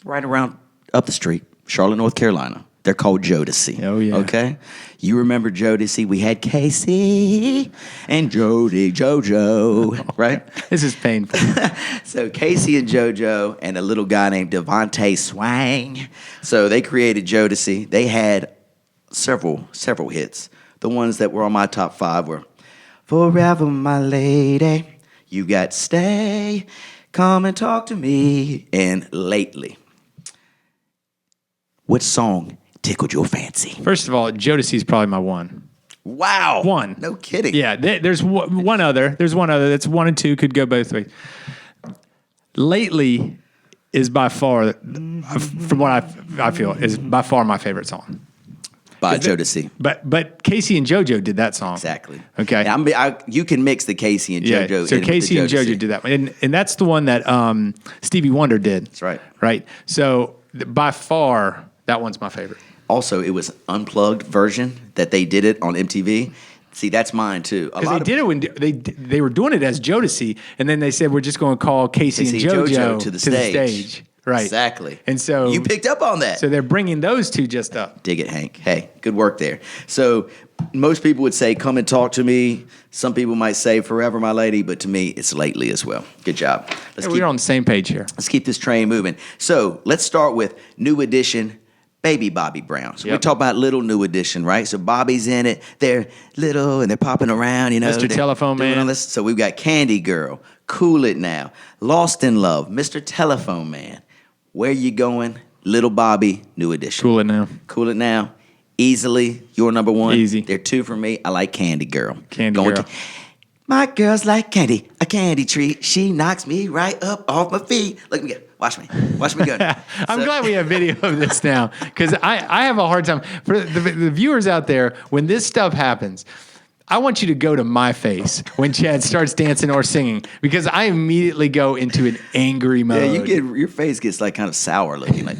right around up the street, Charlotte, North Carolina. They're called Jodeci. Oh, yeah. Okay? You remember Jodeci? We had Casey and JoJo, right? This is painful. So Casey and JoJo and a little guy named Devontae Swang. So they created Jodeci. They had several hits. The ones that were on my top 5 were Forever My Lady, You Got Stay, Come and Talk to Me, and Lately. What song tickled your fancy? First of all, Jodeci is probably my one. Wow. One. No kidding. Yeah, there's one other. There's one other. That's 1 and 2, could go both ways. Lately is by far, from what I feel, is by far my favorite song. By Jodeci. But Casey and JoJo did that song. Exactly. Okay. You can mix the Casey and JoJo. Yeah. So Casey and JoJo did that one. And that's the one that Stevie Wonder did. That's right. Right. So by far, that one's my favorite. Also, it was unplugged version that they did it on MTV. See, that's mine too. Because they did it when they were doing it as Jodeci, and then they said we're just going to call Casey and JoJo to the stage. Right. Exactly. And so you picked up on that. So they're bringing those two just up. Dig it, Hank. Hey, good work there. So most people would say, "Come and talk to me." Some people might say, "Forever, my lady," but to me, it's lately as well. Good job. We're on the same page here. Let's keep this train moving. So let's start with New Edition. Baby Bobby Brown. So we talk about little New Edition, right? So Bobby's in it. They're little and they're popping around, you know. Mr. Telephone Man. All this. So we've got Candy Girl, Cool It Now, Lost in Love, Mr. Telephone Man. Where You Going? Little Bobby, New Edition. Cool It Now. Cool It Now. Easily, your number one. Easy. They're two for me. I like Candy Girl. Candy Girl. My girl's like candy, a candy tree. She knocks me right up off my feet. Look at me go. Watch me go. I'm glad we have video of this now, because I have a hard time. For the viewers out there, when this stuff happens, I want you to go to my face when Chad starts dancing or singing, because I immediately go into an angry mode. Yeah, your face gets like kind of sour looking. Like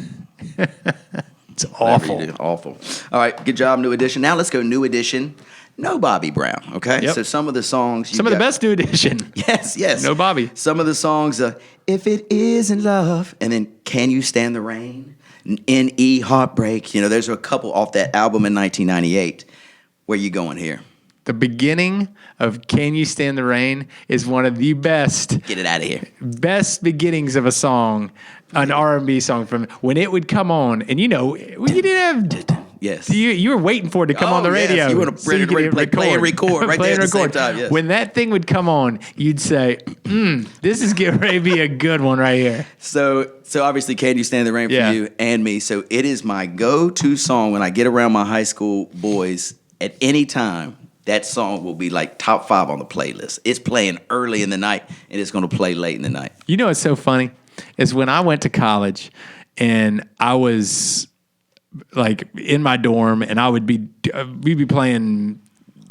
it's awful. Awful. All right, good job, New Edition. Now let's go New Edition. No Bobby Brown, okay? Yep. So some of the songs... Some of the best New Edition. Yes. No Bobby. Some of the songs, If It Isn't Love, and then Can You Stand the Rain? N.E. Heartbreak. You know, there's a couple off that album in 1998. Where you going here? The beginning of Can You Stand the Rain is one of the best... Get it out of here. Best beginnings of a song, an R&B song from when it would come on. And you know, you didn't have... Yes. You were waiting for it to come on the radio. Yes. You want to play and record right there at the same time. Yes. When that thing would come on, you'd say, this is getting ready to be a good one right here. So obviously, Can You Stand the Rain for you and me. So it is my go-to song when I get around my high school boys at any time. That song will be like top 5 on the playlist. It's playing early in the night, and it's going to play late in the night. You know what's so funny is when I went to college and I was like in my dorm, and we'd be playing,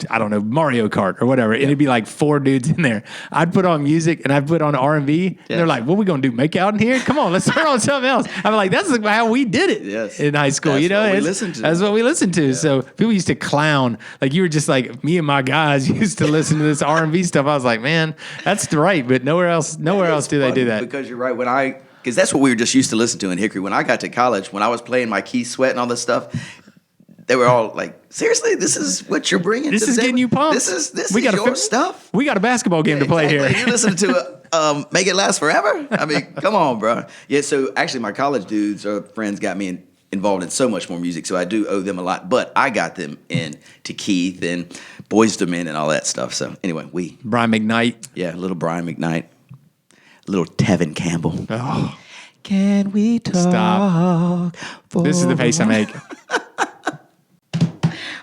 I don't know, Mario Kart or whatever, and it'd be like 4 dudes in there. I'd put on music and I'd put on R&B, and they're like, "What are we gonna do? Make out in here? Come on, let's turn on something else." I'm like, "That's how we did it in high school." That's you know, what we listened to. That's what we listened to. Yeah. So people used to clown, like you were just like me and my guys used to listen to this R&B stuff. I was like, man, that's right, but nowhere else do they do that. Because you're right. Because that's what we were just used to listen to in Hickory. When I got to college, when I was playing my Keith Sweat and all this stuff, they were all like, "Seriously, this is what you're bringing? This is getting you pumped. This is your stuff. We got a basketball game to play here. You listen to Make It Last Forever? I mean, come on, bro." Yeah. So actually, my college dudes or friends got me involved in so much more music, so I do owe them a lot. But I got them into Keith and Boyz II Men and all that stuff. So anyway, Brian McKnight. Yeah, little Brian McKnight. Little Tevin Campbell. Oh. Can we talk? Stop. This is the face I make.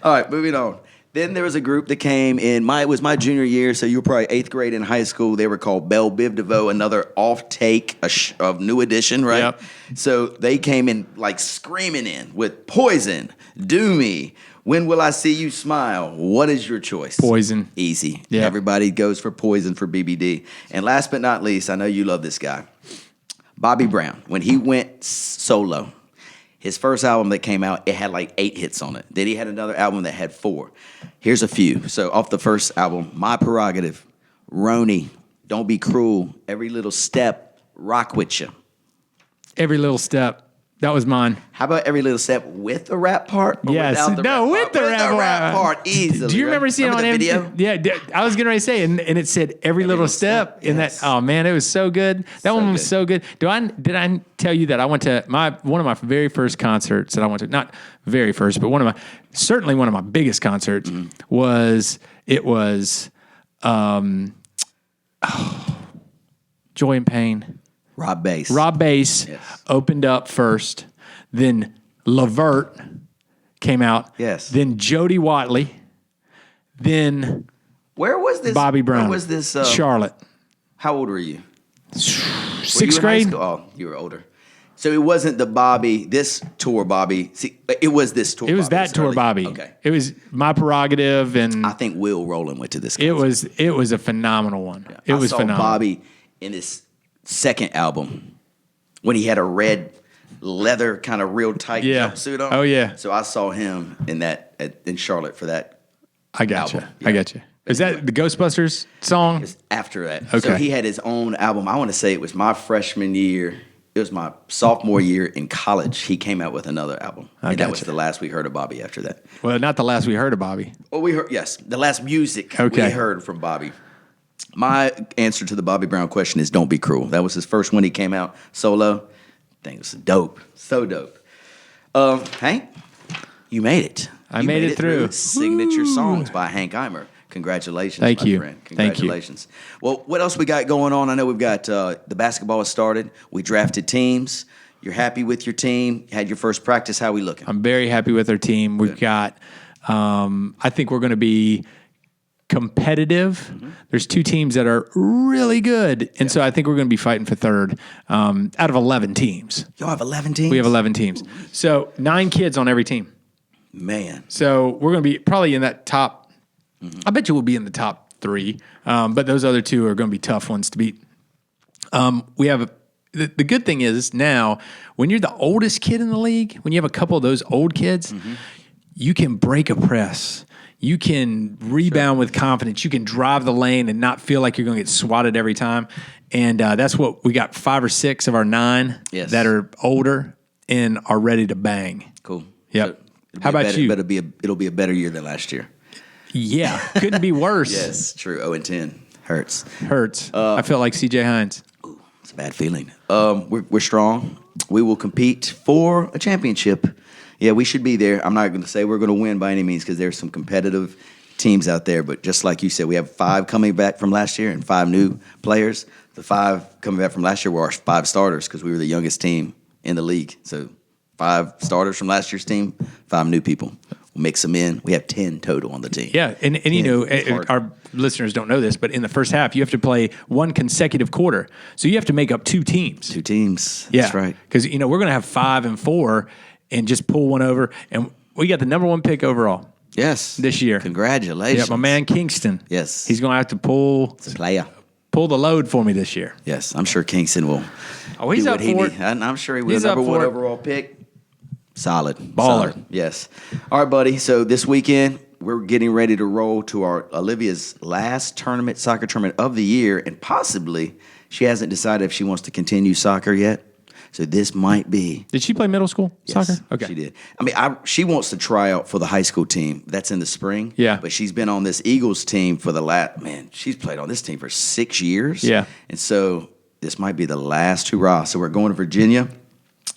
All right, moving on. Then there was a group that came in. It was my junior year, so you were probably 8th grade in high school. They were called Belle Biv DeVoe, another off-take of New Edition, right? Yep. So they came in like screaming in with Poison, Do Me, When Will I See You Smile? What is your choice? Poison. Easy. Yeah. Everybody goes for Poison for BBD. And last but not least, I know you love this guy, Bobby Brown. When he went solo, his first album that came out, it had like 8 hits on it. Then he had another album that had 4. Here's a few. So off the first album, My Prerogative, Roni, Don't Be Cruel, Every Little Step, Rock With You. Every Little Step. That was mine. How about Every Little Step with the rap part? Or yes. without the No, rap with part? the With rap, the rap part, easily. Do you remember seeing remember it on the MTV? video? Yeah, I was getting ready to say, and it said Every Little Step in yes. that. Oh man, it was so good. That one was so good. Did I tell you that I went to one of my very first concerts that I went to? Not very first, but certainly one of my biggest concerts was Joy and Pain. Rob Bass. Rob Bass opened up first, then Levert came out. Yes. Then Jody Watley. Then Where was this? Bobby Brown. Where was this? Charlotte. How old were you? Sixth grade. Oh, you were older. So it wasn't the Bobby, this tour Bobby. See, it was this tour. It was Bobby, that tour early. Bobby. Okay. It was my prerogative, and I think Will Rowland went to this. it was a phenomenal one. Yeah. It was I saw phenomenal. Bobby in his second album when he had a red leather kind of real tight Yeah. jumpsuit on. Oh, yeah. So I saw him in Charlotte for that. I got you. album. I got you. Is that the Ghostbusters song? After that. Okay. So he had his own album. I want to say it was my freshman year. It was my sophomore year in college. He came out with another album. And that was gotcha. the last we heard of Bobby after that. Well, not the last we heard of Bobby. Well, we heard, yes, the last music we Okay. heard from Bobby. My answer to the Bobby Brown question is Don't Be Cruel. That was his first one he came out solo. Thing was dope. So dope. Hank, you made it. I You made it through. Signature Songs by Hank Eimer. Congratulations, Thank my you. friend. Thank you. Congratulations. Well, what else we got going on? I know we've got the basketball has started. We drafted teams. You're happy with your team. Had your first practice. How we looking? I'm very happy with our team. We've got, I think we're going to be competitive. There's two teams that are really good. And so I think we're going to be fighting for third out of 11 teams. Y'all have 11 teams? We have 11 teams. So 9 kids on every team. Man. So we're going to be probably in that top. I bet you we'll be in the top 3. But those other 2 are going to be tough ones to beat. We have the good thing is now when you're the oldest kid in the league, when you have a couple of those old kids, you can break a press. You can rebound with confidence. You can drive the lane and not feel like you're going to get swatted every time. And that's what we got 5 or 6 of our 9 Yes. that are older and are ready to bang. Cool. Yep. So How about you? It'll be a better year than last year. Yeah, couldn't be worse. Yes, true. 0-10 hurts. Hurts. I felt like C.J. Hines. It's a bad feeling. We're strong. We will compete for a championship. Yeah, we should be there. I'm not going to say we're going to win by any means because there's some competitive teams out there. But just like you said, we have 5 coming back from last year and 5 new players. The 5 coming back from last year were our 5 starters because we were the youngest team in the league. So 5 starters from last year's team, 5 new people. We'll mix them in. We have 10 total on the team. Yeah, and you know, hard. our listeners don't know this, but in the first half, you have to play 1 consecutive quarter. So you have to make up 2 teams. 2 teams. Yeah. That's right. Because, you know, we're going to have 5 and 4 and just pull one over. And we got the number 1 pick overall Yes. this year. Congratulations. Yeah, my man Kingston. Yes. He's going to have to pull It's a player. the load for me this year. Yes, I'm sure Kingston will. Oh, he's do up what he for need. it. I'm sure he will. He's up Number 1 for it. overall pick. Solid. Baller. Solid. Yes. All right, buddy. So this weekend, we're getting ready to roll to our Olivia's last soccer tournament of the year, and possibly she hasn't decided if she wants to continue soccer yet. So this might be. Did she play middle school soccer? Okay. She did. I mean, she wants to try out for the high school team. That's in the spring. Yeah. But she's been on this Eagles team for she's played on this team for 6 years. Yeah. And so this might be the last hurrah. So we're going to Virginia.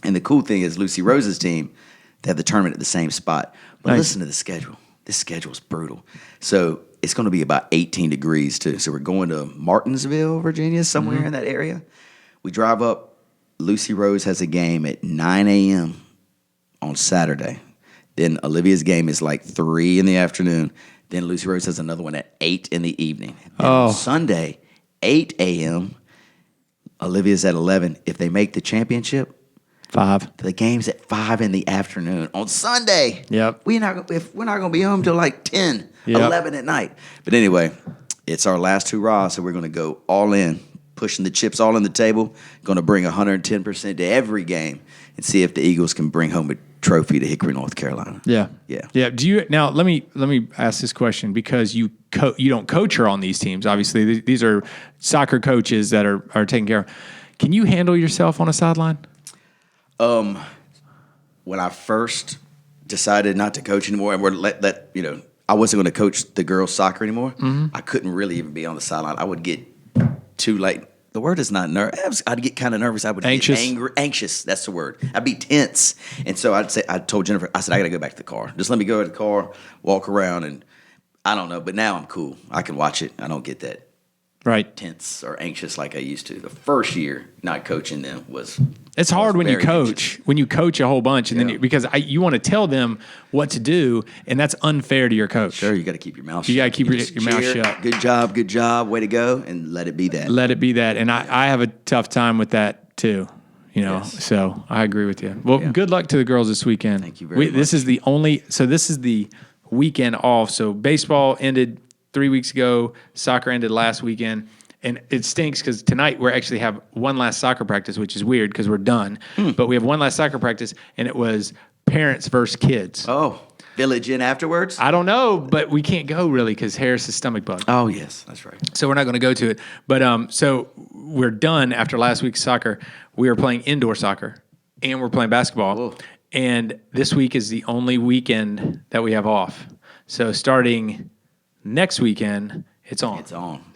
And the cool thing is Lucy Rose's team, they have the tournament at the same spot. But Nice. listen to the schedule. This schedule is brutal. So it's going to be about 18 degrees, too. So we're going to Martinsville, Virginia, somewhere in that area. We drive up. Lucy Rose has a game at 9 a.m. on Saturday. Then Olivia's game is like 3 in the afternoon. Then Lucy Rose has another one at 8 in the evening. Then on Sunday, 8 a.m., Olivia's at 11. If they make the championship, 5. the game's at 5 in the afternoon on Sunday. Yep. We're not going to be home till like 10, Yep. 11 at night. But anyway, it's our last hurrah, so we're going to go all in, pushing the chips all on the table, going to bring 110% to every game and see if the Eagles can bring home a trophy to Hickory, North Carolina. Yeah. Yeah. Yeah. Do you now? Let me ask this question because you don't coach her on these teams. Obviously, these are soccer coaches that are taking care of. Can you handle yourself on a sideline? When I first decided not to coach anymore, and I wasn't going to coach the girls' soccer anymore. I couldn't really even be on the sideline. I would get too late. The word is not nervous. I'd get kind of nervous. I would Anxious. get angry. Anxious, that's the word. I'd be tense. And so I told Jennifer, I said, I got to go back to the car. Just let me go to the car, walk around, and I don't know. But now I'm cool. I can watch it. I don't get that Right. tense or anxious like I used to. The first year not coaching them was. It's hard when you very coach. anxious. When you coach a whole bunch, and then because you want to tell them what to do, and that's unfair to your coach. Sure, you got to keep your mouth shut. You got to keep just your mouth cheer, shut. Good job, way to go, and let it be that. Let it be that. And I have a tough time with that too. Yes. So I agree with you. Well, good luck to the girls this weekend. Thank you very much. This is the weekend off. So baseball ended 3 weeks ago. Soccer ended last weekend. And it stinks because tonight we actually have one last soccer practice, which is weird because we're done. But we have one last soccer practice, and it was parents versus kids. Oh, Village Inn afterwards? I don't know, but we can't go really because Harris's stomach bug. Oh, yes, that's right. So we're not going to go to it. But so we're done after last week's soccer. We are playing indoor soccer, and we're playing basketball. Whoa. And this week is the only weekend that we have off. So starting next weekend, it's on.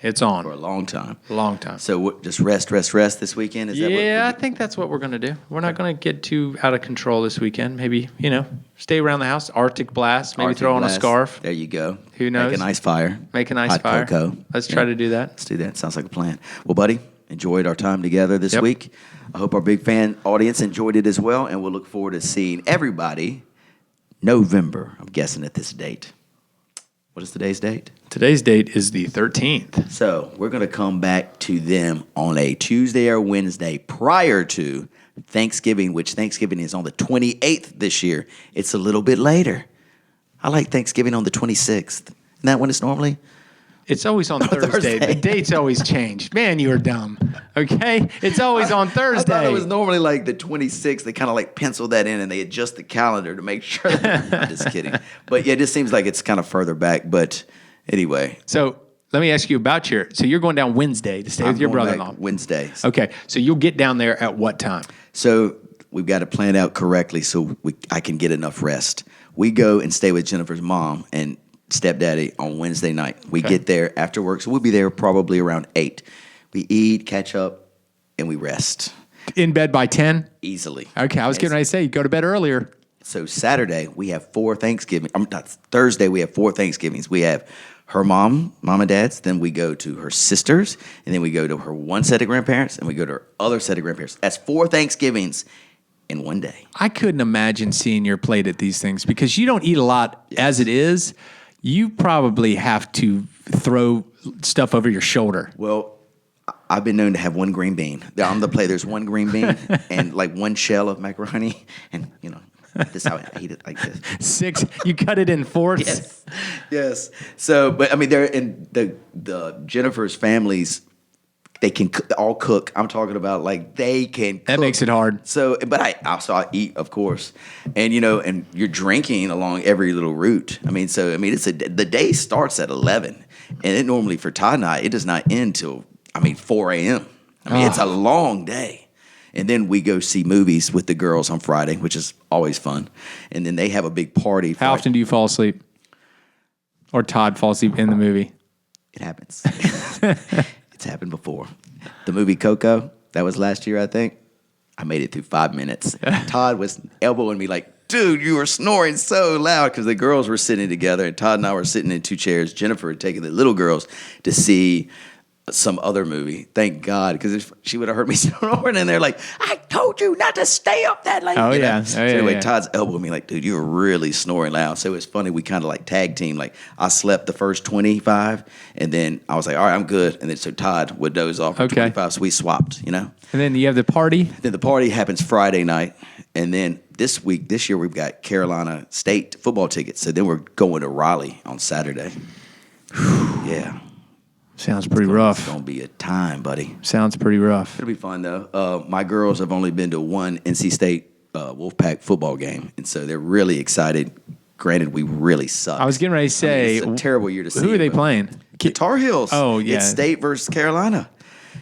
It's on. For a long time. Long time. So what, just rest this weekend? Is that what I think that's what we're going to do. We're not going to get too out of control this weekend. Maybe, stay around the house, Arctic blast, maybe Arctic throw on a blast. scarf. There you go. Who knows? Make a nice fire. Hot fire. Cocoa. Let's try to do that. Let's do that. Sounds like a plan. Well, buddy, enjoyed our time together this Yep. week. I hope our big fan audience enjoyed it as well, and we'll look forward to seeing everybody November, I'm guessing at this date. What is today's date? Today's date is the 13th. So we're going to come back to them on a Tuesday or Wednesday prior to Thanksgiving, which Thanksgiving is on the 28th this year. It's a little bit later. I like Thanksgiving on the 26th. Isn't that when it's normally? It's always on Thursday. Thursday. The date's always changed. Man, you are dumb. Okay? It's always on Thursday. I thought it was normally like the 26th. They kind of like pencil that in and they adjust the calendar to make sure. I'm just kidding. But yeah, it just seems like it's kind of further back. But anyway. So let me ask you about so you're going down Wednesday to stay with your brother-in-law. Wednesday. Okay. So you'll get down there at what time? So we've got to plan it out correctly so I can get enough rest. We go and stay with Jennifer's mom and stepdaddy on Wednesday night. We get there after work, so we'll be there probably around 8. We eat, catch up, and we rest. In bed by 10? Easily. Okay, I was getting ready to say, you go to bed earlier. So Saturday, we have 4 Thanksgivings. Thursday, we have 4 Thanksgivings. We have her mom and dad's, then we go to her sisters, and then we go to her one set of grandparents, and we go to her other set of grandparents. That's 4 Thanksgivings in one day. I couldn't imagine seeing your plate at these things because you don't eat a lot as it is. You probably have to throw stuff over your shoulder. Well, I've been known to have one green bean. On the plate, there's one green bean and like one shell of macaroni. And, this is how I eat it like this. 6, you cut it in fourths? Yes. So, but I mean, they're in the Jennifer's families, they can all cook. I'm talking about like they can cook. That makes it hard. So, but I eat, of course. And, and you're drinking along every little route. The day starts at 11. And it normally, for Todd and I, it does not end till, 4 a.m. It's a long day. And then we go see movies with the girls on Friday, which is always fun. And then they have a big party. How often do you fall asleep? Or Todd falls asleep in the movie? It happens. It's happened before. The movie Coco, that was last year, I think. I made it through 5 minutes. Todd was elbowing me like, dude, you were snoring so loud because the girls were sitting together and Todd and I were sitting in 2 chairs. Jennifer had taken the little girls to see some other movie. Thank God, because she would have heard me snoring and they're like, I told you not to stay up that late. Oh, yeah. So anyway, Todd's elbowing me like, dude, you were really snoring loud. So it was funny. We kind of like tag team. Like I slept the first 25 and then I was like, all right, I'm good. And then so Todd would doze off for 25. So we swapped, And then you have the party? Then the party happens Friday night. And then this year, we've got Carolina State football tickets. So then we're going to Raleigh on Saturday. Yeah. Sounds pretty rough. It's going to be a time, buddy. Sounds pretty rough. It'll be fun, though. My girls have only been to one NC State Wolfpack football game, and so they're really excited. Granted, we really suck. I was getting ready to say, it's a terrible year to see. Who are they playing? The Tar Heels. Oh, yeah. It's State versus Carolina.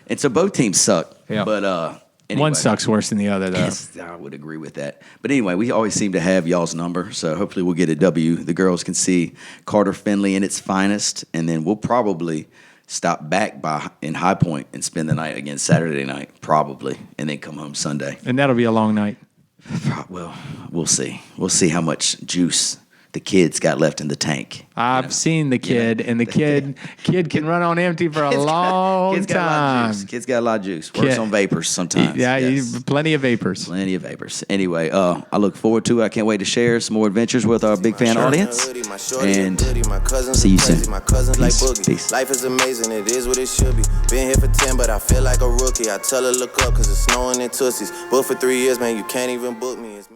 And so both teams suck. Yeah. But anyway. One sucks worse than the other, though. Yes, I would agree with that. But anyway, we always seem to have y'all's number, so hopefully we'll get a W. The girls can see Carter Finley in its finest, and then we'll probably stop back in High Point and spend the night again Saturday night, probably, and then come home Sunday. And that'll be a long night. Well, we'll see. We'll see how much juice the kid's got left in the tank. I've seen the kid, and the kid can run on empty for a long Kid's got a lot of time. juice. Kid's got a lot of juice. Works on vapors sometimes. Yeah, Yes. plenty of vapors. Plenty of vapors. Anyway, I look forward to it. I can't wait to share some more adventures with our big fan audience. And see you soon. Peace. Life is amazing, it is what it should be. Been here for 10, but I feel like a rookie. I tell her look up, cause it's snowing in Tussies. Booked for 3 years, man, you can't even book me. It's me.